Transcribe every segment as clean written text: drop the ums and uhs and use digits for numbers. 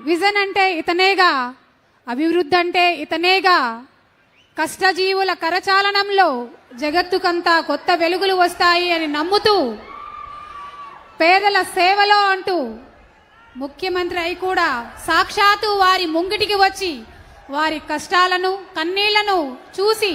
Vision అంటే ఇతనేగా, అభివృద్ధి అంటే ఇతనేగా, కష్టజీవుల కరచాలనంలో జగత్తుకంతా కొత్త వెలుగులు వస్తాయి అని నమ్ముతూ పేదల సేవలో అంటూ ముఖ్యమంత్రి అయి కూడా సాక్షాత్తు వారి ముంగిటికి వచ్చి వారి కష్టాలను కన్నీళ్లను చూసి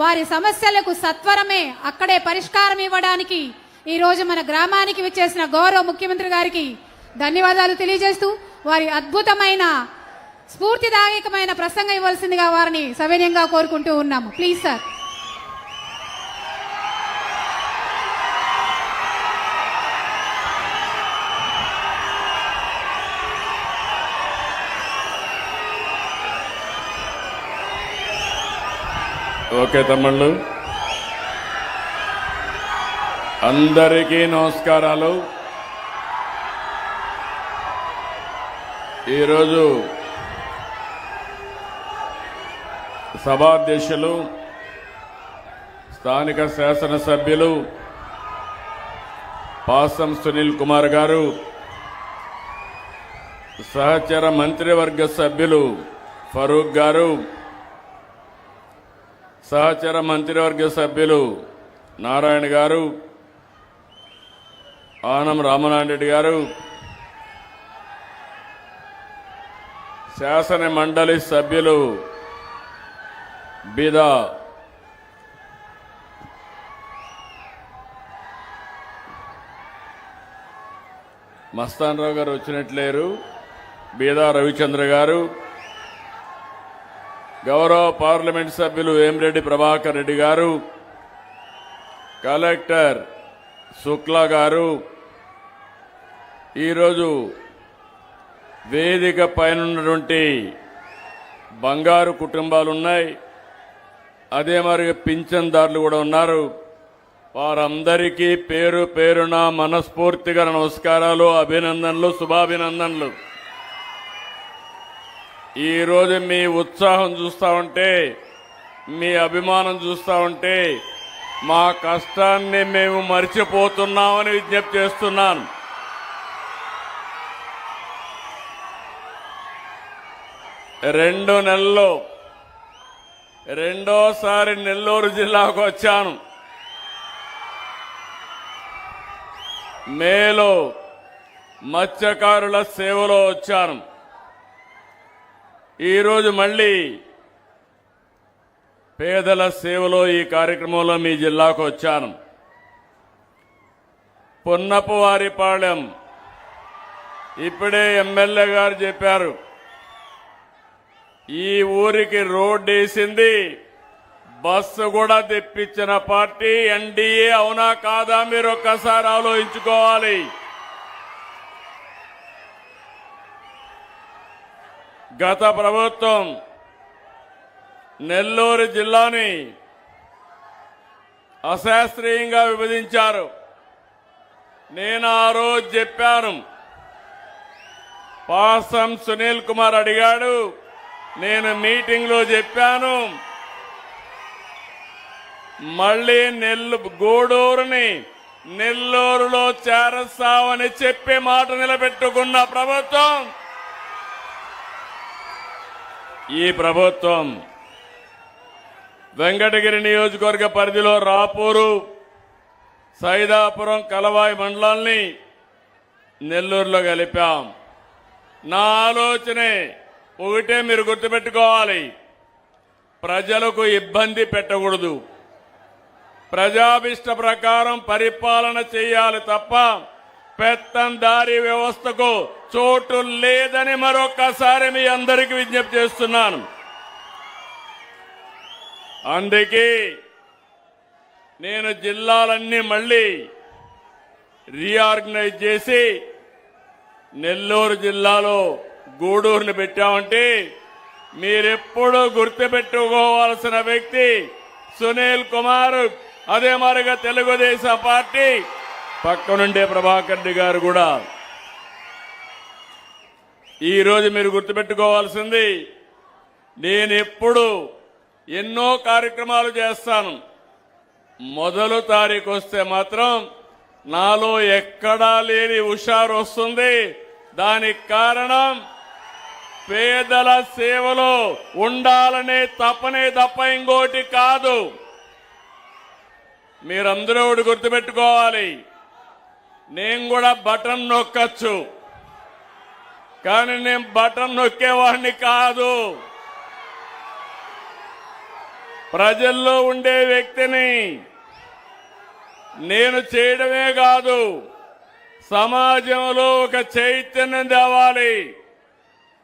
వారి సమస్యలకు సత్వరమే అక్కడే పరిష్కారం ఇవ్వడానికి ఈరోజు మన గ్రామానికి విచ్చేసిన గౌరవ ముఖ్యమంత్రి గారికి ధన్యవాదాలు తెలియజేస్తూ వారి అద్భుతమైన స్ఫూర్తిదాయకమైన ప్రసంగం ఇవ్వాల్సిందిగా వారిని సవినయంగా కోరుకుంటూ ఉన్నాము. Please sir. ఓకే తమ్ముళ్ళు, అందరికీ నమస్కారాలు. ఈరోజు సభాధ్యక్షులు, స్థానిక శాసనసభ్యులు పాసం సునీల్ కుమార్ గారు, సహచర మంత్రివర్గ సభ్యులు ఫరూక్ గారు, సహచర మంత్రివర్గ సభ్యులు నారాయణ గారు, ఆనం రామనారాయణ గారు, శాసన మండలి సభ్యులు బిదా మస్తాన్ రావు గారు వచ్చినట్లేరు, బీదా రవిచంద్ర గారు, గౌరవ పార్లమెంట్ సభ్యులు వేమిరెడ్డి ప్రభాకర్ రెడ్డి గారు, కలెక్టర్ శుక్లా గారు, ఈరోజు వేదిక పైనటువంటి బంగారు కుటుంబాలున్నాయి, అదే మరి పింఛన్దారులు కూడా ఉన్నారు. వారందరికీ పేరు పేరున మనస్ఫూర్తిగా నమస్కారాలు, అభినందనలు, శుభాభినందనలు. ఈరోజు మీ ఉత్సాహం చూస్తూ ఉంటే, మీ అభిమానం చూస్తూ ఉంటే మా కష్టాన్ని మేము మర్చిపోతున్నామని విజ్ఞప్తి చేస్తున్నాను. రెండు నెలల్లో రెండోసారి నెల్లూరు జిల్లాకు వచ్చాను. మేలో మత్స్యకారుల సేవలో వచ్చాను. ఈరోజు మళ్ళీ పేదల సేవలో ఈ కార్యక్రమంలో మీ జిల్లాకు వచ్చాను. పున్నపవారిపాళెం ఇప్పుడే ఎమ్మెల్యే గారు చెప్పారు, ఈ ఊరికి రోడ్డు వేసింది, బస్సు కూడా తెప్పించిన పార్టీ ఎన్డీఏ. అవునా కాదా? మీరు ఒక్కసారి ఆలోచించుకోవాలి. గత ప్రభుత్వం నెల్లూరు జిల్లాని అశాస్త్రీయంగా విభజించారు. నేను ఆ రోజు చెప్పాను, పాసం సునీల్ కుమార్ అడిగాడు, నేను మీటింగ్లో చెప్పాను, మళ్లీ గూడూరుని నెల్లూరులో చేరస్తామని చెప్పే మాట నిలబెట్టుకున్న ప్రభుత్వం ఈ ప్రభుత్వం. వెంకటగిరి నియోజకవర్గ పరిధిలో రాపూరు, సైదాపురం, కలవాయి మండలాల్ని నెల్లూరులో కలిపాం. నా ఆలోచనే ఒకటే, మీరు గుర్తుపెట్టుకోవాలి, ప్రజలకు ఇబ్బంది పెట్టకూడదు, ప్రజాభిష్ట ప్రకారం పరిపాలన చేయాలి తప్ప పెత్తందారీ వ్యవస్థకు చోటు లేదని మరొక్కసారి మీ అందరికీ విజ్ఞప్తి చేస్తున్నాను. అందుకే నేను జిల్లాలన్నీ మళ్లీ రీఆర్గనైజ్ చేసి నెల్లూరు జిల్లాలో గూడూరుని పెట్టామంటే మీరెప్పుడూ గుర్తుపెట్టుకోవాల్సిన వ్యక్తి సునీల్ కుమార్. అదే మరిగా తెలుగుదేశం పార్టీ పక్కనుండే ప్రభాకర్ రెడ్డి గారు కూడా. ఈరోజు మీరు గుర్తుపెట్టుకోవాల్సింది, నేను ఎప్పుడు ఎన్నో కార్యక్రమాలు చేస్తాను, మొదలు తారీఖు వస్తే మాత్రం నాలో ఎక్కడా లేని హుషారు వస్తుంది. దానికి కారణం పేదల సేవలో ఉండాలనే తపనే తప్ప ఇంకోటి కాదు. మీరందరూ ఒకటి గుర్తుపెట్టుకోవాలి, నేను కూడా బటన్ నొక్కచ్చు, కానీ నేను బటన్ నొక్కేవాడిని కాదు. ప్రజల్లో ఉండే వ్యక్తిని. నేను చేయడమే కాదు, సమాజంలో ఒక చైతన్యం తేవాలి.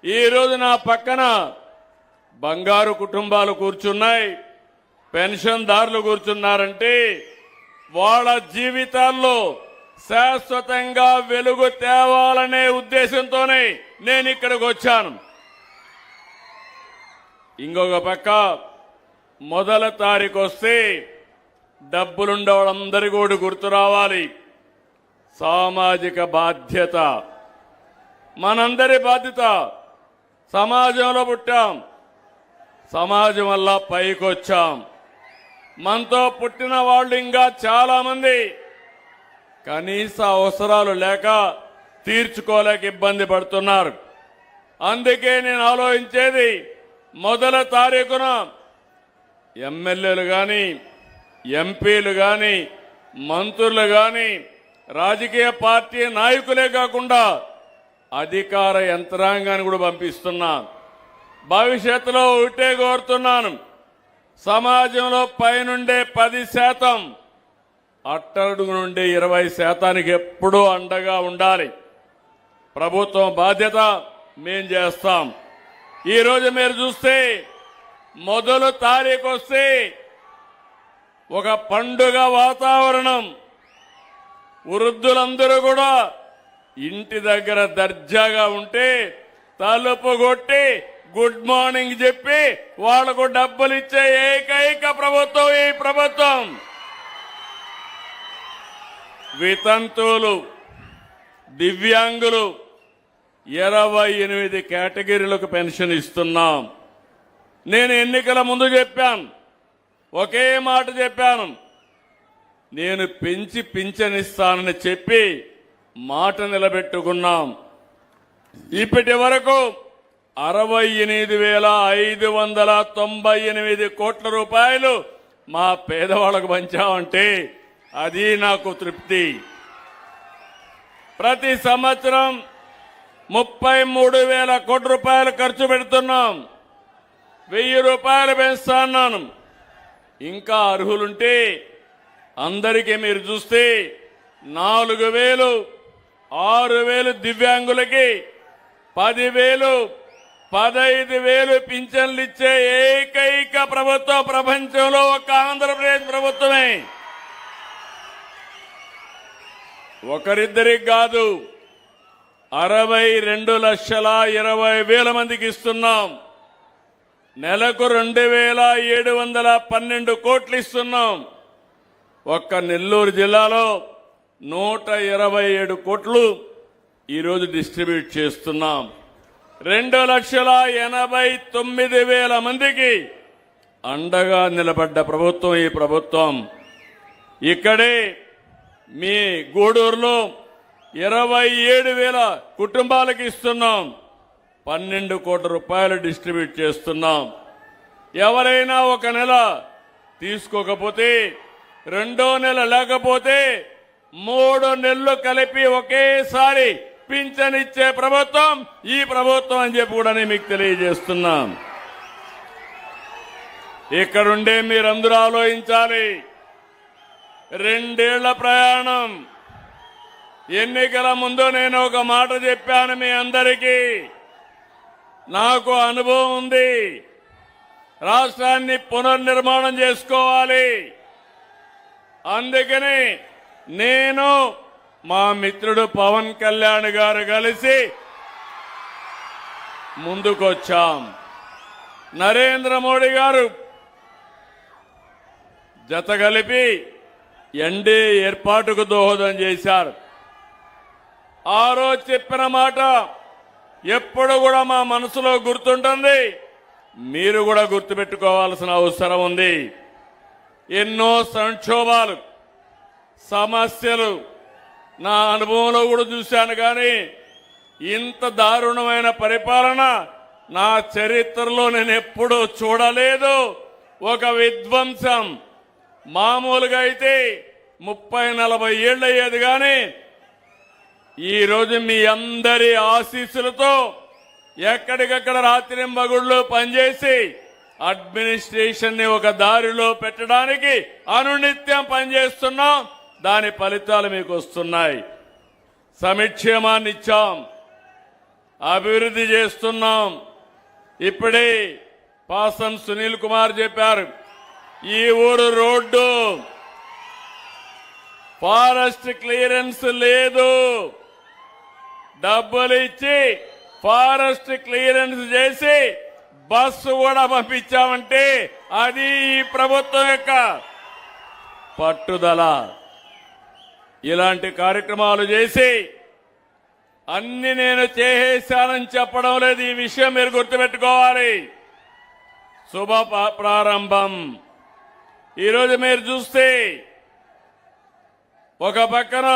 ఈరోజు నా పక్కన బంగారు కుటుంబాలు కూర్చున్నాయి, పెన్షన్దారులు కూర్చున్నారంటే వాళ్ళ జీవితాల్లో శాశ్వతంగా వెలుగు తేవాలనే ఉద్దేశంతోనే నేను ఇక్కడికి వచ్చాను. ఇంకొక పక్క మొదల తారీఖు వస్తే డబ్బులుండే వాళ్ళందరికీ కూడా గుర్తు రావాలి. సామాజిక బాధ్యత, మనందరి బాధ్యత. సమాజంలో పుట్టాం, సమాజం వల్ల పైకొచ్చాం. మనతో పుట్టిన వాళ్ళు ఇంకా చాలా మంది కనీస అవసరాలు లేక తీర్చుకోలేక ఇబ్బంది పడుతున్నారు. అందుకే నేను ఆలోచించేది, మొదల తారీఖున ఎమ్మెల్యేలు కానీ, ఎంపీలు కానీ, మంత్రులు కానీ, రాజకీయ పార్టీ నాయకులే కాకుండా అధికార యంత్రాంగాన్ని కూడా పంపిస్తున్నా. భవిష్యత్తులో ఒకటే కోరుతున్నాను, సమాజంలో పైనుండే 10%, అట్టడుగు నుండి 20% ఎప్పుడూ అండగా ఉండాలి. ప్రభుత్వం బాధ్యత మేం చేస్తాం. ఈరోజు మీరు చూస్తే మొదల తారీఖు వస్తే ఒక పండుగ వాతావరణం. వృద్ధులందరూ కూడా ఇంటి దగ్గర దర్జాగా ఉంటే తలుపు కొట్టి గుడ్ మార్నింగ్ చెప్పి వాళ్లకు డబ్బులు ఇచ్చే ఏకైక ప్రభుత్వం ఈ ప్రభుత్వం. వితంతువులు, దివ్యాంగులు 28 కేటగిరీలకు పెన్షన్ ఇస్తున్నాం. నేను ఎన్నికల ముందు చెప్పాను, ఒకే మాట చెప్పాను, నేను పెంచి పింఛనిస్తానని చెప్పి మాట నిలబెట్టుకున్నాం. ఇప్పటి వరకు 68,598 కోట్ల రూపాయలు మా పేదవాళ్లకు పంచామంటే అది నాకు తృప్తి. ప్రతి సంవత్సరం 33,000 కోట్ల రూపాయలు ఖర్చు పెడుతున్నాం. 1,000 రూపాయలు పెంచుతున్నాను. ఇంకా అర్హులుంటే అందరికీ మీరు చూస్తే 4,000, 6,000 దివ్యాంగులకి, 10,000, 15,000 పింఛన్లు ఇచ్చే ఏకైక ప్రభుత్వం ప్రపంచంలో ఒక ఆంధ్రప్రదేశ్ ప్రభుత్వమే. ఒకరిద్దరికి కాదు, 62,20,000 మందికి ఇస్తున్నాం. నెలకు 2,712 కోట్లు ఇస్తున్నాం. ఒక్క నెల్లూరు జిల్లాలో 127 కోట్లు ఈరోజు డిస్ట్రిబ్యూట్ చేస్తున్నాం. 2,89,000 మందికి అండగా నిలబడ్డ ప్రభుత్వం ఈ ప్రభుత్వం. ఇక్కడే మీ గూడూరులో 27,000 కుటుంబాలకు ఇస్తున్నాం. 12 కోట్ల రూపాయలు డిస్ట్రిబ్యూట్ చేస్తున్నాం. ఎవరైనా ఒక నెల తీసుకోకపోతే, రెండో నెల లేకపోతే 3 నెలలు కలిపి ఒకేసారి పింఛన్ ఇచ్చే ప్రభుత్వం ఈ ప్రభుత్వం అని చెప్పి కూడా నేను మీకు తెలియజేస్తున్నాం. ఇక్కడుండే మీరందరూ ఆలోచించాలి. 2 ఏళ్ల ప్రయాణం. ఎన్నికల ముందు నేను ఒక మాట చెప్పాను మీ అందరికీ. నాకు అనుభవం ఉంది. రాష్ట్రాన్ని పునర్నిర్మాణం చేసుకోవాలి. అందుకని నేను మా మిత్రుడు పవన్ కళ్యాణ్ గారు కలిసి ముందుకొచ్చాం. నరేంద్ర మోడీ గారు జత కలిపి ఎన్డీఏ ఏర్పాటుకు దోహదం చేశారు. ఆ రోజు చెప్పిన మాట ఎప్పుడు కూడా మా మనసులో గుర్తుంటుంది. మీరు కూడా గుర్తుపెట్టుకోవాల్సిన అవసరం ఉంది. ఎన్నో సంక్షోభాలు, సమస్యలు నా అనుభవంలో కూడా చూశాను. కానీ ఇంత దారుణమైన పరిపాలన నా చరిత్రలో నేను ఎప్పుడూ చూడలేదు. ఒక విధ్వంసం మామూలుగా అయితే 30-40 ఏళ్ళు అయ్యేది, కానీ ఈరోజు మీ అందరి ఆశీస్సులతో ఎక్కడికక్కడ రాత్రింబగుళ్ళు పనిచేసి అడ్మినిస్ట్రేషన్ ని ఒక దారిలో పెట్టడానికి అనునిత్యం పనిచేస్తున్నాం. దాని ఫలితాలు మీకు వస్తున్నాయి. సంక్షేమాన్ని ఇచ్చాం, అభివృద్ధి చేస్తున్నాం. ఇప్పుడే పాసం సునీల్ కుమార్ చెప్పారు, ఈ ఊరు రోడ్డు ఫారెస్ట్ క్లియరెన్స్ లేదు, డబ్బులు ఇచ్చి ఫారెస్ట్ క్లియరెన్స్ చేసి బస్సు కూడా పంపించామంటే అది ఈ ప్రభుత్వం యొక్క పట్టుదల. ఇలాంటి కార్యక్రమాలు చేసి అన్ని నేను చేసేశానని చెప్పడం లేదు. ఈ విషయం మీరు గుర్తుపెట్టుకోవాలి. శుభ ప్రారంభం. ఈరోజు మీరు చూస్తే ఒక పక్కన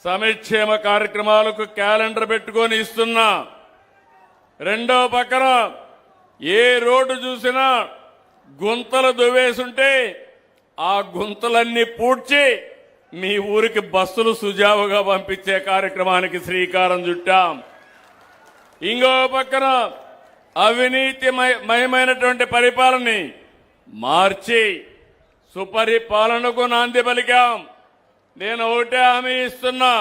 సంక్షేమ కార్యక్రమాలకు క్యాలెండర్ పెట్టుకొని ఇస్తున్నా, రెండో పక్కన ఏ రోడ్డు చూసినా గుంతలు దువ్వేసుంటే ఆ గుంతలన్నీ పూడ్చి మీ ఊరికి బస్సులు సుజావుగా పంపించే కార్యక్రమానికి శ్రీకారం చుట్టాం. ఇంకో పక్కన అవినీతి మయమైనటువంటి పరిపాలనని మార్చి సుపరిపాలనకు నాంది పలికాం. నేను ఒకటే హామీ ఇస్తున్నా,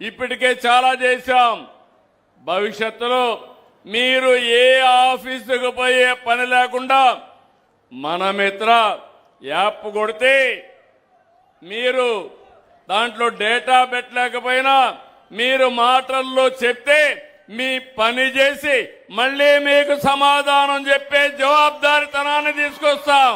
ఇప్పటికే చాలా చేశాం. భవిష్యత్తులో మీరు ఏ ఆఫీసుకు పోయే పని లేకుండా మన మిత్ర యాప్ కొడితే మీరు దాంట్లో డేటా పెట్టలేకపోయినా మీరు మాటల్లో చెప్తే మీ పని చేసి మళ్ళీ మీకు సమాధానం చెప్పే జవాబుదారీతనాన్ని తీసుకొస్తాం.